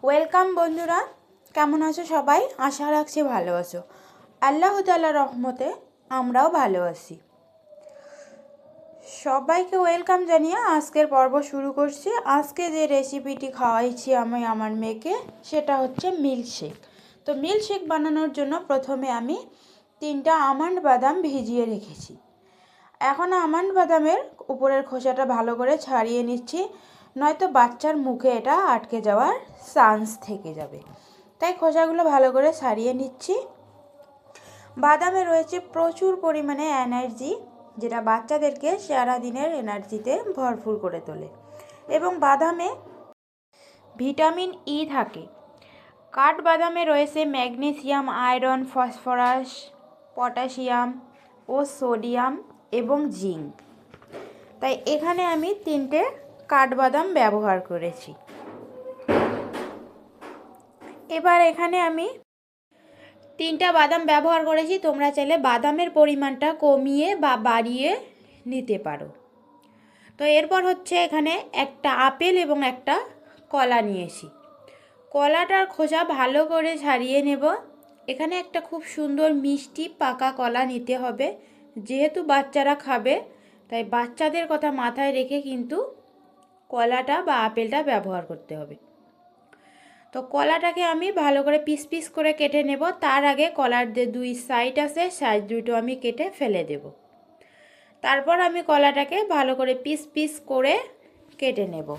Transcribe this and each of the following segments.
Welcome বন্ধুরা, কেমন আছো সবাই? আশা রাখছি ভালো আছো। আল্লাহ তাআলার রহমতে আমরাও ভালো আছি। সবাইকে ওয়েলকাম জানিয়ে আজকের পর্ব শুরু করছি। আজকে যে রেসিপিটি খাওয়াইছি আমি আমার মেয়েকে, সেটা হচ্ছে মিল্কশেক। তো মিল্কশেক বানানোর জন্য প্রথমে আমি 3টা আমন্ড বাদাম ভিজিয়ে রেখেছি। এখন আমন্ড বাদামের উপরের খোসাটা ভালো করে ছাড়িয়ে নিচ্ছি, নয়তো বাচ্চার মুখে এটা আটকে যাওয়ার চান্স থেকে যাবে। তাই খোসাগুলো ভালো করে ছাড়িয়ে নিচ্ছি। বাদামে রয়েছে প্রচুর পরিমাণে এনার্জি, যেটা বাচ্চাদেরকে সারাদিনের এনার্জিতে ভরপুর করে তোলে। এবং বাদামে ভিটামিন ই থাকে। কাঠবাদামে রয়েছে ম্যাগনেসিয়াম, আয়রন, ফসফরাস, পটাশিয়াম ও সোডিয়াম এবং জিঙ্ক। তাই এখানে আমি 3টে কাঠবাদাম ব্যবহার করেছি। এবার এখানে আমি 3টা বাদাম ব্যবহার করেছি। তোমরা চাইলে বাদামের পরিমাণটা কমিয়ে বা বাড়িয়ে নিতে পারো। তো এরপর হচ্ছে এখানে একটা আপেল এবং একটা কলা নিয়েছি। কলাটার খোসা ভালো করে ছাড়িয়ে নেব। এখানে একটা খুব সুন্দর মিষ্টি পাকা কলা নিতে হবে, যেহেতু বাচ্চারা খাবে তাই বাচ্চাদের কথা মাথায় রেখে কিন্তু কলাটা বা আপেলটা ব্যবহার করতে হবে। তো কলাটাকে আমি ভালো করে পিস পিস করে কেটে নেব। তার আগে কলার যে 2 সাইড আছে, সাইড দুটো আমি কেটে ফেলে দেব। তারপর আমি কলাটাকে ভালো করে পিস পিস করে কেটে নেব।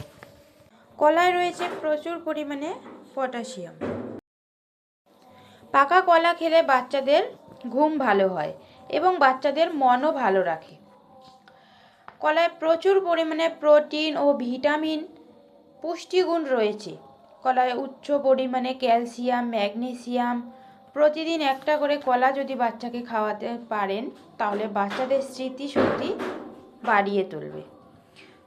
কলায় রয়েছে প্রচুর পরিমাণে পটাশিয়াম। পাকা কলা খেলে বাচ্চাদের ঘুম ভালো হয় এবং বাচ্চাদের মনও ভালো রাখে। কলায় প্রচুর পরিমাণে প্রোটিন ও ভিটামিন পুষ্টিগুণ রয়েছে। কলায় উচ্চ পরিমাণে ক্যালসিয়াম, ম্যাগনেসিয়াম। প্রতিদিন একটা করে কলা যদি বাচ্চাকে খাওয়াতে পারেন তাহলে বাচ্চাদের স্মৃতিশক্তি বাড়িয়ে তুলবে।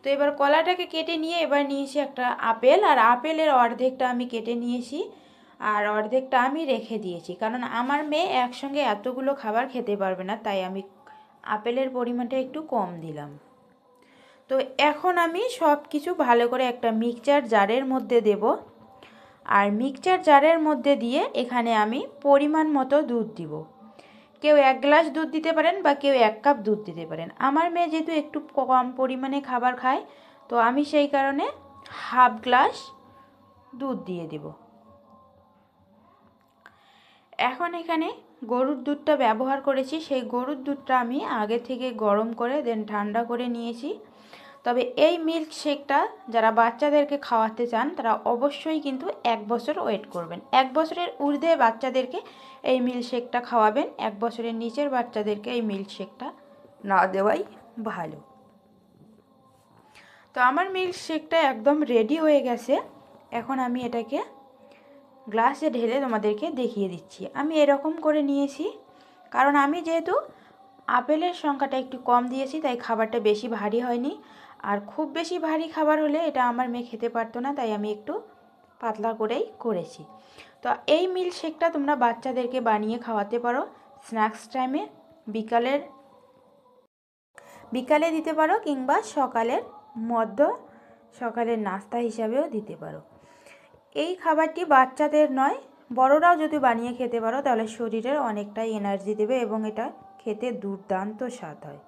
তো এবার কলাটাকে কেটে নিয়ে এবার নিয়েছি একটা আপেল, আর আপেলের অর্ধেকটা আমি কেটে নিয়েছি আর অর্ধেকটা আমি রেখে দিয়েছি, কারণ আমার মেয়ে একসঙ্গে এতগুলো খাবার খেতে পারবে না, তাই আমি আপেলের পরিমাণটা একটু কম দিলাম। তো এখন আমি সব কিছু ভালো করে একটা মিক্সচার জারের মধ্যে দেব। আর মিক্সচার জারের মধ্যে দিয়ে এখানে আমি পরিমাণ মতো দুধ দিব। কেউ 1 গ্লাস দুধ দিতে পারেন বা কেউ 1 কাপ দুধ দিতে পারেন। আমার মেয়ে যেহেতু একটু কম পরিমাণে খাবার খায়, তো আমি সেই কারণে হাফ গ্লাস দুধ দিয়ে দেব। এখন এখানে গরুর দুধটা ব্যবহার করেছি। সেই গরুর দুধটা আমি আগে থেকে গরম করে দেন ঠান্ডা করে নিয়েছি। তবে এই মিল্ক শেকটা যারা বাচ্চাদেরকে খাওয়াতে চান তারা অবশ্যই কিন্তু 1 বছর ওয়েট করবেন। 1 বছরের ঊর্ধ্বে বাচ্চাদেরকে এই মিল্ক শেকটা খাওয়াবেন। 1 বছরের নিচের বাচ্চাদেরকে এই মিল্ক শেকটা না দেওয়াই ভালো। তো আমার মিল্ক শেকটা একদম রেডি হয়ে গেছে। এখন আমি এটাকে গ্লাসে ঢেলে তোমাদেরকে দেখিয়ে দিচ্ছি। আমি এরকম করে নিয়েছি, কারণ আমি যেহেতু আপেলের সংখ্যাটা একটু কম দিয়েছি তাই খাবারটা বেশি ভারী হয়নি। আর খুব বেশি ভারী খাবার হলে এটা আমার মেয়ে খেতে পারতো না, তাই আমি একটু পাতলা করেই করেছি। তো এই মিল্ক শেকটা তোমরা বাচ্চাদেরকে বানিয়ে খাওয়াতে পারো স্ন্যাক্স টাইমে, বিকালে দিতে পারো, কিংবা সকালের নাস্তা হিসাবেও দিতে পারো। এই খাবারটি বাচ্চাদের নয়, বড়রাও যদি বানিয়ে খেতে পারো তাহলে শরীরের অনেকটাই এনার্জি দেবে এবং এটা খেতে দুর্দান্ত স্বাদ হয়।